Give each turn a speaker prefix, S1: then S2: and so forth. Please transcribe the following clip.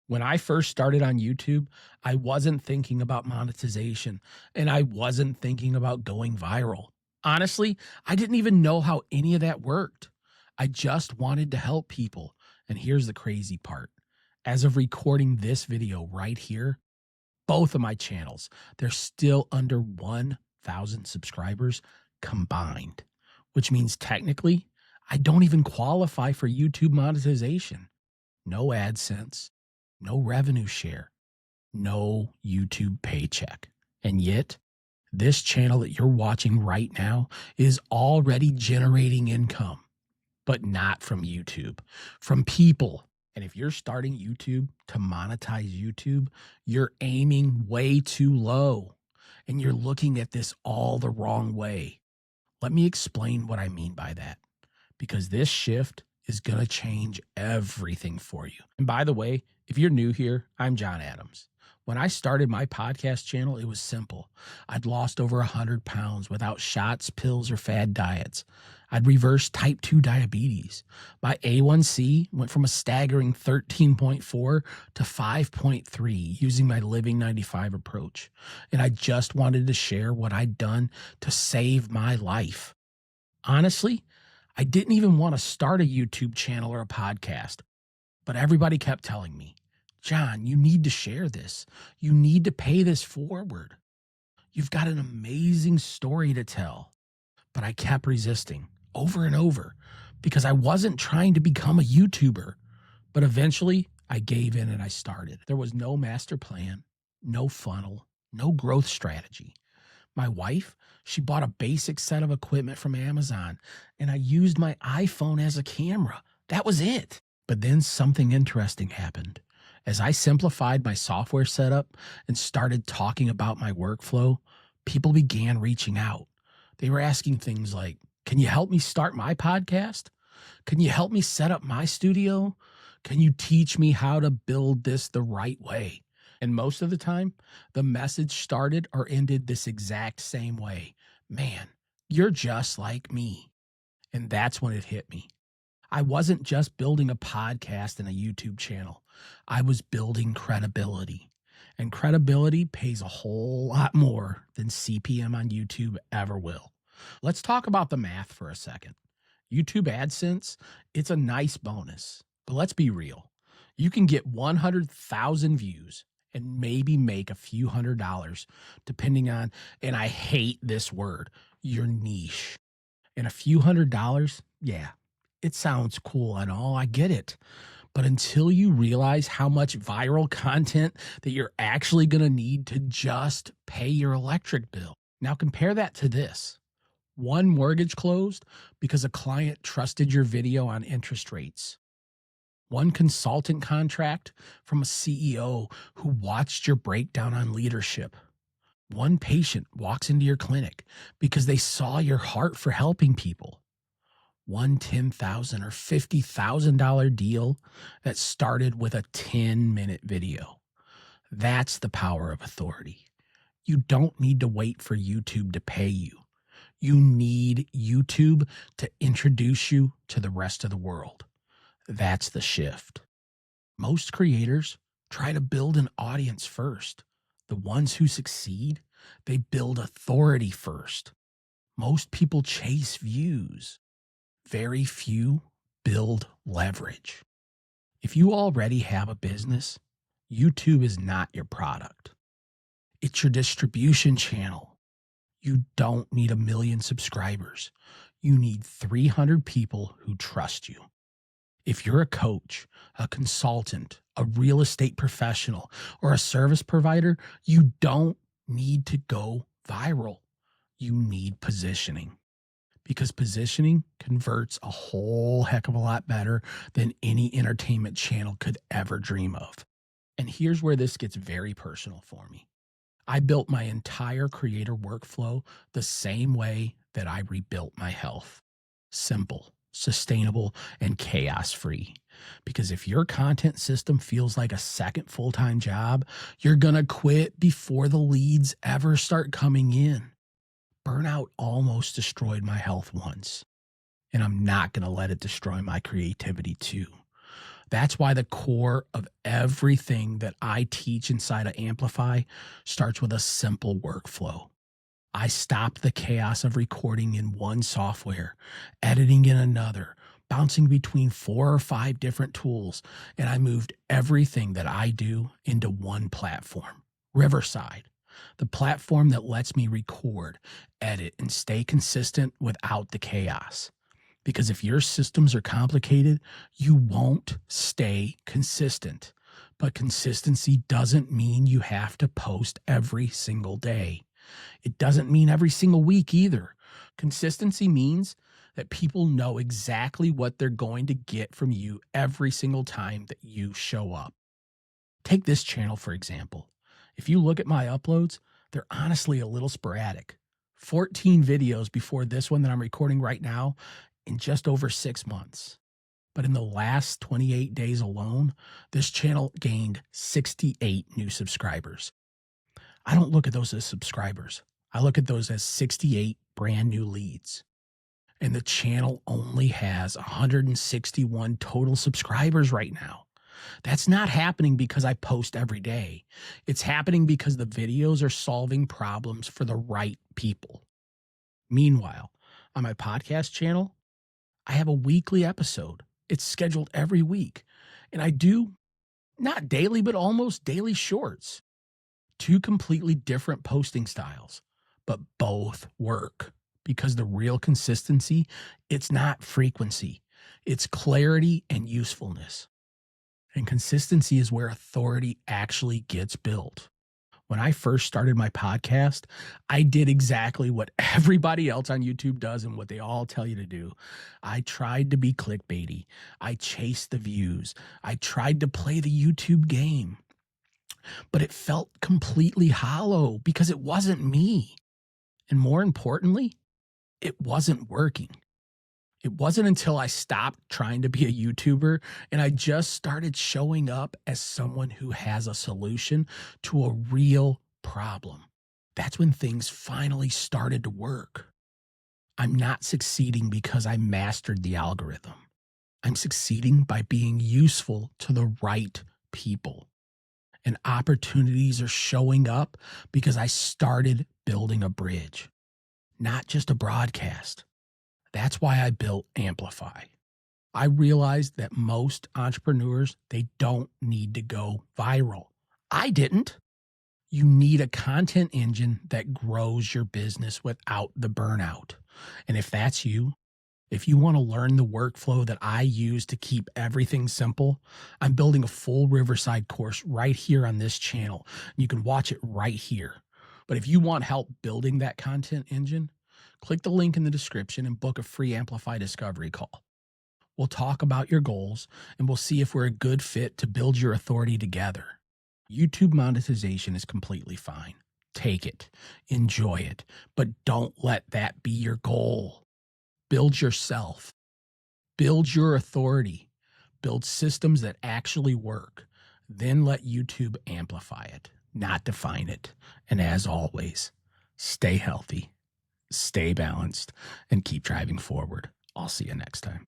S1: When I first started on YouTube, I wasn't thinking about monetization and I wasn't thinking about going viral. Honestly, I didn't even know how any of that worked. I just wanted to help people. And here's the crazy part. As of recording this video right here, both of my channels, they're still under 1,000 subscribers combined, which means technically I don't even qualify for YouTube monetization. No AdSense, no revenue share, no YouTube paycheck. And yet, this channel that you're watching right now is already generating income, but not from YouTube, from people. And if you're starting YouTube to monetize YouTube, you're aiming way too low and you're looking at this all the wrong way. Let me explain what I mean by that, because this shift is going to change everything for you. And by the way, if you're new here, I'm John Adams. When I started my podcast channel, it was simple. I'd lost over 100 pounds without shots, pills, or fad diets. I'd reversed type 2 diabetes. My A1C went from a staggering 13.4 to 5.3 using my Living 95 approach. And I just wanted to share what I'd done to save my life. Honestly, I didn't even want to start a YouTube channel or a podcast, but everybody kept telling me, John, you need to share this. You need to pay this forward. You've got an amazing story to tell. But I kept resisting over and over because I wasn't trying to become a YouTuber. But eventually I gave in and I started. There was no master plan, no funnel, no growth strategy. My wife, she bought a basic set of equipment from Amazon, and I used my iPhone as a camera. That was it. But then something interesting happened. As I simplified my software setup and started talking about my workflow, people began reaching out. They were asking things like, can you help me start my podcast? Can you help me set up my studio? Can you teach me how to build this the right way? And most of the time, the message started or ended this exact same way. Man, you're just like me. And that's when it hit me. I wasn't just building a podcast and a YouTube channel. I was building credibility. And credibility pays a whole lot more than CPM on YouTube ever will. Let's talk about the math for a second. YouTube AdSense, it's a nice bonus. But let's be real. You can get 100,000 views and maybe make a few $100s, depending on, and I hate this word, your niche. And a few $100s, yeah, it sounds cool and all, I get it. But until you realize how much viral content that you're actually going to need to just pay your electric bill. Now compare that to this. One mortgage closed because a client trusted your video on interest rates. One consultant contract from a CEO who watched your breakdown on leadership. One patient walks into your clinic because they saw your heart for helping people. One $10,000 or $50,000 deal that started with a 10-minute video. That's the power of authority. You don't need to wait for YouTube to pay you. You need YouTube to introduce you to the rest of the world. That's the shift. Most creators try to build an audience first. The ones who succeed, they build authority first. Most people chase views. Very few build leverage. If you already have a business, YouTube is not your product. It's your distribution channel. You don't need 1 million subscribers. You need 300 people who trust you. If you're a coach, a consultant, a real estate professional, or a service provider, you don't need to go viral. You need positioning. Because positioning converts a whole heck of a lot better than any entertainment channel could ever dream of. And here's where this gets very personal for me. I built my entire creator workflow the same way that I rebuilt my health. Simple, sustainable, and chaos-free. Because if your content system feels like a second full-time job, you're gonna quit before the leads ever start coming in. Burnout almost destroyed my health once, and I'm not going to let it destroy my creativity too. That's why the core of everything that I teach inside of Amplify starts with a simple workflow. I stopped the chaos of recording in one software, editing in another, bouncing between 4 or 5 different tools, and I moved everything that I do into one platform, Riverside, the platform that lets me record, edit, and stay consistent without the chaos. Because if your systems are complicated, you won't stay consistent. But consistency doesn't mean you have to post every single day. It doesn't mean every single week either. Consistency means that people know exactly what they're going to get from you every single time that you show up. Take this channel, for example. If you look at my uploads, they're honestly a little sporadic. 14 videos before this one that I'm recording right now in just over 6 months. But in the last 28 days alone, this channel gained 68 new subscribers. I don't look at those as subscribers. I look at those as 68 brand new leads. And the channel only has 161 total subscribers right now. That's not happening because I post every day. It's happening because the videos are solving problems for the right people. Meanwhile, on my podcast channel, I have a weekly episode. It's scheduled every week. And I do not daily, but almost daily shorts. 2 completely different posting styles, but both work because the real consistency, it's not frequency, it's clarity and usefulness. And consistency is where authority actually gets built. When I first started my podcast, I did exactly what everybody else on YouTube does and what they all tell you to do. I tried to be clickbaity. I chased the views. I tried to play the YouTube game. But it felt completely hollow because it wasn't me. And more importantly, it wasn't working. It wasn't until I stopped trying to be a YouTuber and I just started showing up as someone who has a solution to a real problem. That's when things finally started to work. I'm not succeeding because I mastered the algorithm. I'm succeeding by being useful to the right people. And opportunities are showing up because I started building a bridge, not just a broadcast. That's why I built Amplify. I realized that most entrepreneurs, they don't need to go viral. I didn't. You need a content engine that grows your business without the burnout. And if that's you, if you want to learn the workflow that I use to keep everything simple, I'm building a full Riverside course right here on this channel. You can watch it right here. But if you want help building that content engine, click the link in the description and book a free Amplify discovery call. We'll talk about your goals and we'll see if we're a good fit to build your authority together. YouTube monetization is completely fine. Take it, enjoy it, but don't let that be your goal. Build yourself, build your authority, build systems that actually work. Then let YouTube amplify it, not define it. And as always, stay healthy, stay balanced, and keep driving forward. I'll see you next time.